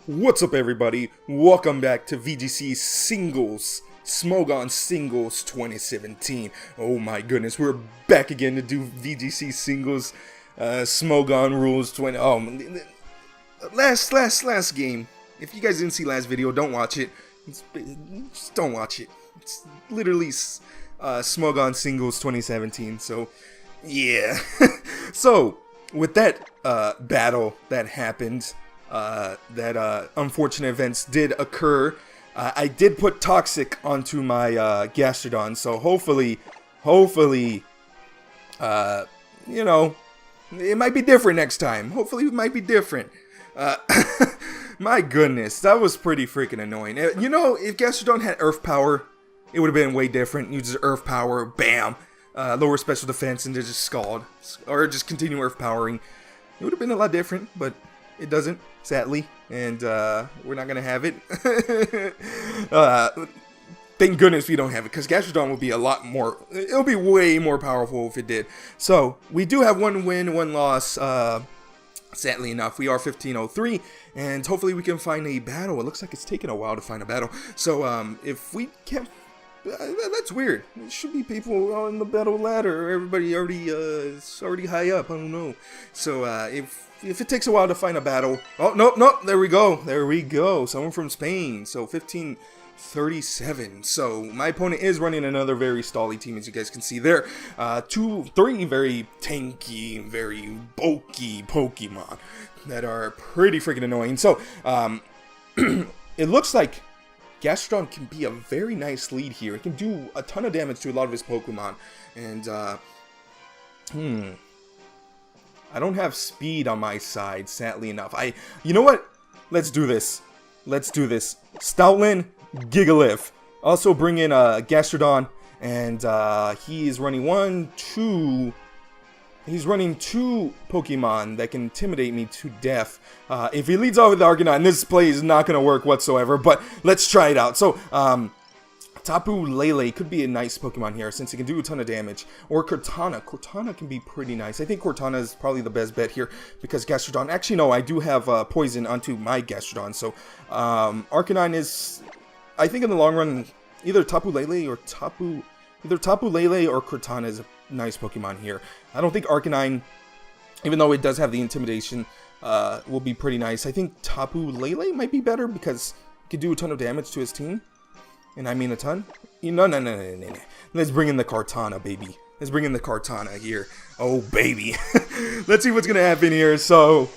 What's up, everybody? Welcome back to VGC Singles, Smogon Singles 2017. Oh my goodness, we're back again to do VGC Singles, Smogon Rules 20. Last game. If you guys didn't see last video, don't watch it. Just don't watch it. It's literally Smogon Singles 2017. So, yeah. So, with that battle that happened, that unfortunate events did occur. I did put Toxic onto my Gastrodon, so hopefully, you know, it might be different next time. Hopefully it might be different. My goodness, that was pretty freaking annoying. You know, if Gastrodon had Earth Power, it would have been way different. You just Earth Power, bam, lower special defense, and just scald. Or just continue Earth Powering. It would have been a lot different, but it doesn't, sadly, and we're not gonna have it. Thank goodness we don't have it, because Gastrodon will be a lot more. It'll be way more powerful if it did. So we do have one win, one loss. Sadly enough, we are 1503, and hopefully we can find a battle. It looks like it's taking a while to find a battle. So if we can't. That's weird. There should be people on the battle ladder. Everybody already is already high up. I don't know. So if it takes a while to find a battle, oh no, there we go. Someone from Spain. So 1537. So my opponent is running another very stally team, as you guys can see there. 3 very tanky, very bulky Pokemon that are pretty freaking annoying. So it looks like Gastrodon can be a very nice lead here. It can do a ton of damage to a lot of his Pokemon. And, I don't have speed on my side, sadly enough. You know what? Let's do this. Stoutland, Gigalith. Also bring in Gastrodon. And, he is running He's running 2 Pokemon that can intimidate me to death. If he leads off with Arcanine, this play is not going to work whatsoever, but let's try it out. So, Tapu Lele could be a nice Pokemon here, since it can do a ton of damage. Or Cortana. Cortana can be pretty nice. I think Cortana is probably the best bet here, because Gastrodon... Actually, no, I do have Poison onto my Gastrodon, so Arcanine is... I think in the long run, either Tapu Lele or Cortana is a nice Pokemon here. I don't think Arcanine, even though it does have the intimidation, will be pretty nice. I think Tapu Lele might be better because it can do a ton of damage to his team. And I mean a ton. No. Let's bring in the Cortana, baby. Let's bring in the Cortana here. Oh, baby. Let's see what's going to happen here. So,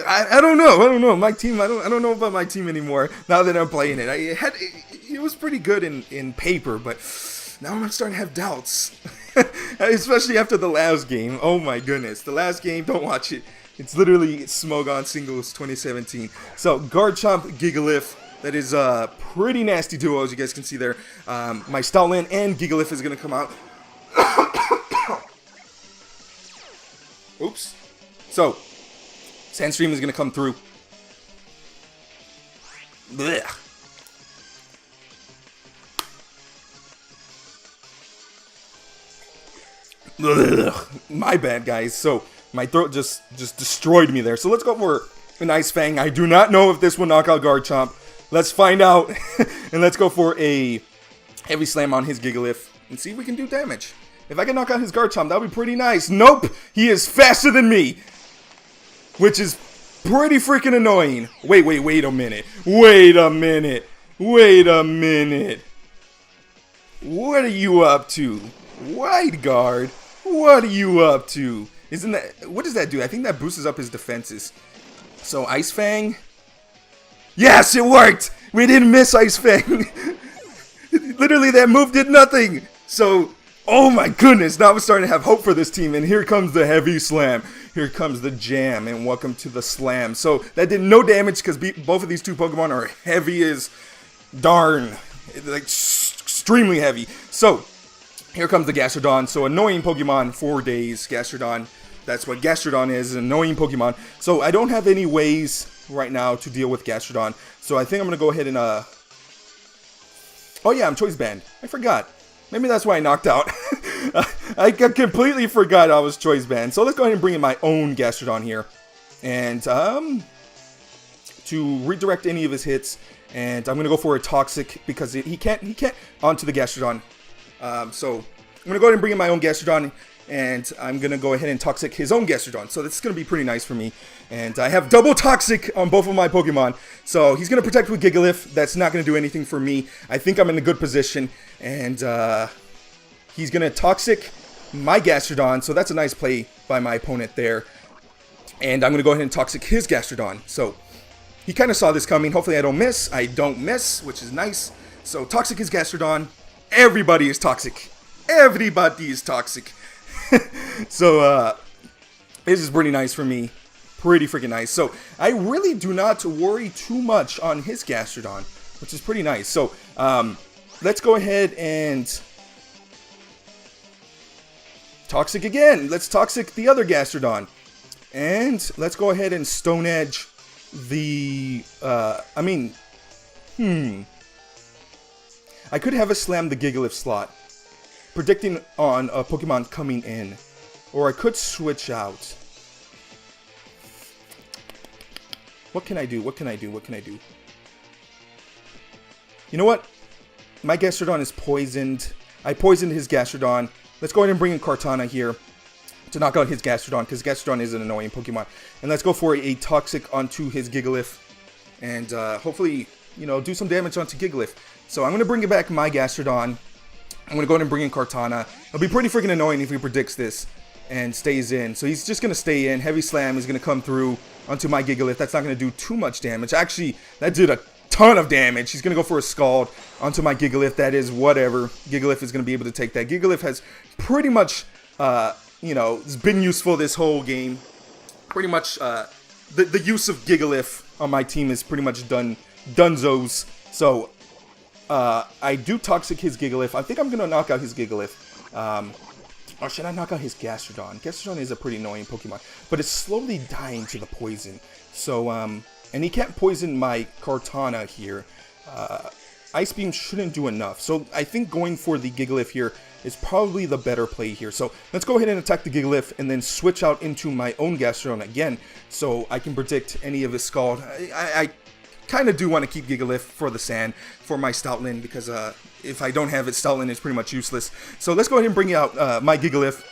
I don't know. My team, I don't know about my team anymore now that I'm playing it. It was pretty good in paper, but now I'm starting to have doubts. Especially after the last game. Oh my goodness. The last game, don't watch it. It's literally Smogon Singles 2017. So, Garchomp, Gigalith. That is a pretty nasty duo, as you guys can see there. My Stoutland and Gigalith is going to come out. Oops. So, Sandstorm is going to come through. Blech. Ugh, my bad, guys. So my throat just destroyed me there. So let's go for an Ice Fang. I do not know if this will knock out Garchomp. Let's find out. And let's go for a Heavy Slam on his Gigalith and see if we can do damage. If I can knock out his Garchomp, that would be pretty nice. Nope, he is faster than me, which is pretty freaking annoying. Wait a minute. What are you up to? Wide Guard? What are you up to? What does that do? I think that boosts up his defenses. So, Ice Fang? Yes, it worked! We didn't miss Ice Fang! Literally, that move did nothing! So, oh my goodness, now I'm starting to have hope for this team, and here comes the Heavy Slam. Here comes the Jam, and welcome to the Slam. So, that did no damage, because both of these two Pokemon are heavy as darn. Like, extremely heavy. So, here comes the Gastrodon. So, annoying Pokemon for days. Gastrodon, that's what Gastrodon is, an annoying Pokemon. So, I don't have any ways right now to deal with Gastrodon. So, I think I'm going to go ahead and, oh yeah, I'm Choice Band. I forgot. Maybe that's why I knocked out. I completely forgot I was Choice Band. So, let's go ahead and bring in my own Gastrodon here. And, to redirect any of his hits, and I'm gonna go for a Toxic because he can't onto the Gastrodon. So I'm gonna go ahead and bring in my own Gastrodon, and I'm gonna go ahead and Toxic his own Gastrodon. So this is gonna be pretty nice for me. And I have double Toxic on both of my Pokemon. So he's gonna protect with Gigalith. That's not gonna do anything for me. I think I'm in a good position, and he's gonna Toxic my Gastrodon. So that's a nice play by my opponent there. And I'm gonna go ahead and Toxic his Gastrodon. So he kind of saw this coming. Hopefully I don't miss. I don't miss, which is nice. So Toxic his Gastrodon. Everybody is toxic. Everybody is toxic. So, this is pretty nice for me. Pretty freaking nice. So, I really do not worry too much on his Gastrodon, which is pretty nice. So, let's go ahead and Toxic again. Let's Toxic the other Gastrodon. And let's go ahead and Stone Edge the, I could have a Slam the Gigalith slot, predicting on a Pokemon coming in. Or I could switch out. What can I do? What can I do? What can I do? You know what? My Gastrodon is poisoned. I poisoned his Gastrodon. Let's go ahead and bring in Kartana here to knock out his Gastrodon, because Gastrodon is an annoying Pokemon. And let's go for a Toxic onto his Gigalith. And hopefully, you know, do some damage onto Gigalith. So I'm going to bring it back my Gastrodon. I'm going to go ahead and bring in Kartana. It'll be pretty freaking annoying if he predicts this and stays in. So he's just going to stay in. Heavy Slam is going to come through onto my Gigalith. That's not going to do too much damage. Actually, that did a ton of damage. He's going to go for a Scald onto my Gigalith. That is whatever. Gigalith is going to be able to take that. Gigalith has pretty much, you know, it's been useful this whole game. Pretty much, the use of Gigalith on my team is pretty much dunzos. So, I do Toxic his Gigalith. I think I'm going to knock out his Gigalith. Or should I knock out his Gastrodon? Gastrodon is a pretty annoying Pokemon, but it's slowly dying to the poison. So, and he can't poison my Kartana here. Ice Beam shouldn't do enough. So, I think going for the Gigalith here is probably the better play here. So, let's go ahead and attack the Gigalith and then switch out into my own Gastrodon again, so I can predict any of his Scald. I kind of do want to keep Gigalith for the sand for my Stoutland, because if I don't have it, Stoutland is pretty much useless. So let's go ahead and bring out my Gigalith.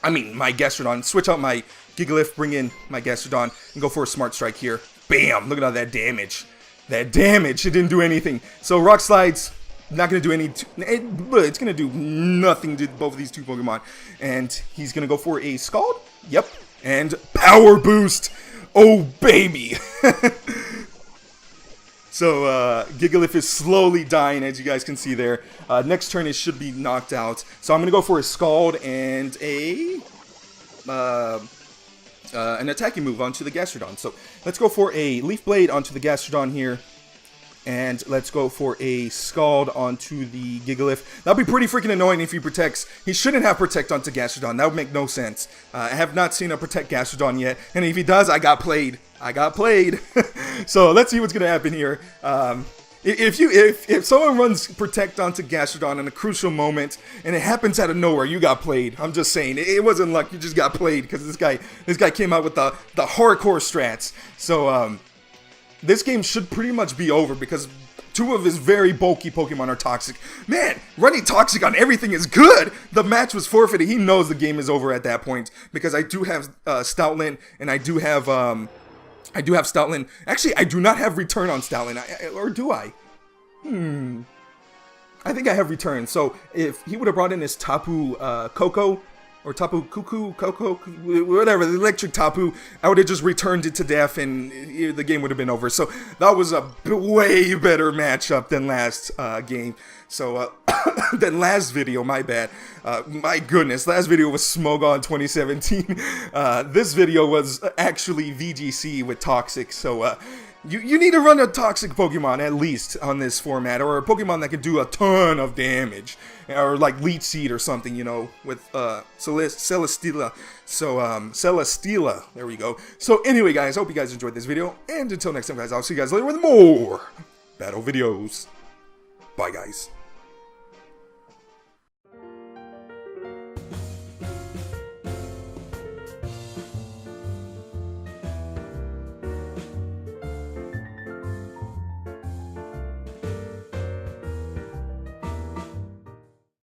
My Gastrodon. Switch out my Gigalith, bring in my Gastrodon, and go for a Smart Strike here. Bam! Look at all that damage. That damage, it didn't do anything. So Rock Slide's not going to do any, it's going to do nothing to both of these two Pokemon. And he's going to go for a Scald. Yep. And Power Boost. Oh, baby. So, Gigalith is slowly dying, as you guys can see there. Next turn, it should be knocked out. So, I'm going to go for a Scald and an attacking move onto the Gastrodon. So, let's go for a Leaf Blade onto the Gastrodon here. And let's go for a Scald onto the Gigalith. That'll be pretty freaking annoying if he protects. He shouldn't have Protect onto Gastrodon. That would make no sense. I have not seen a Protect Gastrodon yet. And if he does, I got played. I got played. So let's see what's going to happen here. If someone runs Protect onto Gastrodon in a crucial moment and it happens out of nowhere, you got played. I'm just saying. It wasn't luck. You just got played because this guy came out with the hardcore strats. So, this game should pretty much be over because two of his very bulky Pokemon are toxic. Man, running toxic on everything is good. The match was forfeited. He knows the game is over at that point because I do have Stoutland and I do have Stoutland. Actually, I do not have Return on Stoutland, or do I? I think I have Return. So if he would have brought in his Tapu Koko, or Tapu Cuckoo, Coco, whatever, the electric Tapu, I would have just returned it to death and the game would have been over. So that was a way better matchup than last game. So, than last video, my bad. My goodness, last video was Smogon 2017. This video was actually VGC with Toxic. So, you need to run a Toxic Pokemon, at least, on this format. Or a Pokemon that can do a ton of damage. Or like Leech Seed or something, you know, with Celesteela. So, Celesteela. There we go. So, anyway, guys, hope you guys enjoyed this video. And until next time, guys, I'll see you guys later with more battle videos. Bye, guys.